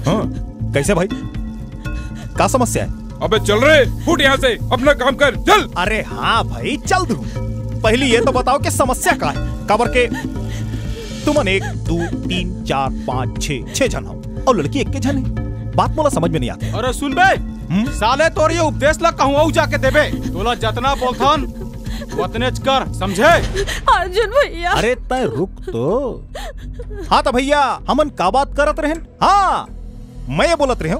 हाँ, कैसे भाई? क्या समस्या है? अबे चल रहे, फुट यहाँ से, अपना काम कर, चल। अरे हाँ भाई, चल दूं। पहले ये तो बताओ कि समस्या क्या है? कबर के तुमन 1 2 3 4 5 6 जन हो और लड़की एक के जन है। बात मोला समझ में नहीं आती। अरे सुन बे, साले तोर ये उपदेश ला कहूँ जाके देबे। तोला जतना बोलथन उतने कर, समझे? अर्जुन भैया। अरे तय रुक तो। हाँ तो भैया, हमन का बात करत रहन? हाँ, मैं ये बोलत रहे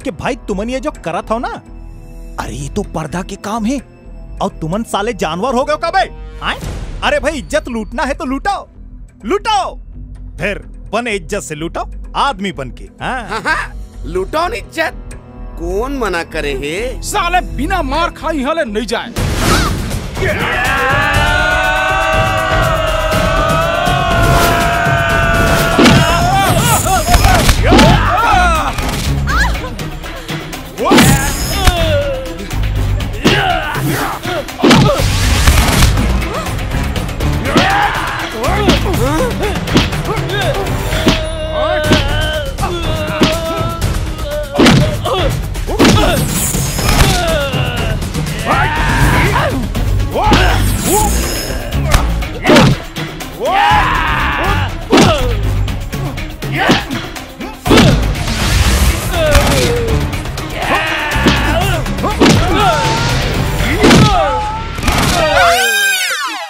कि भाई तुमन ये जो करत हो ना, अरे ये तो पर्दा के काम है और तुमन साले जानवर हो गए का बे? अरे भाई, इज्जत लूटना है तो लूटाओ, लूटाओ, फिर बने इज्जत से लूटाओ, आदमी बन के। हाँ, लूटाओ इज्जत, कौन मना करे है? साले बिना मार खाई हले नहीं जाए।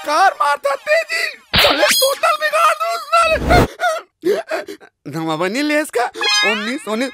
कार मारता तेजी, चले टोटल बिगाड़ दो साले। नवा बनी लेस का 19 19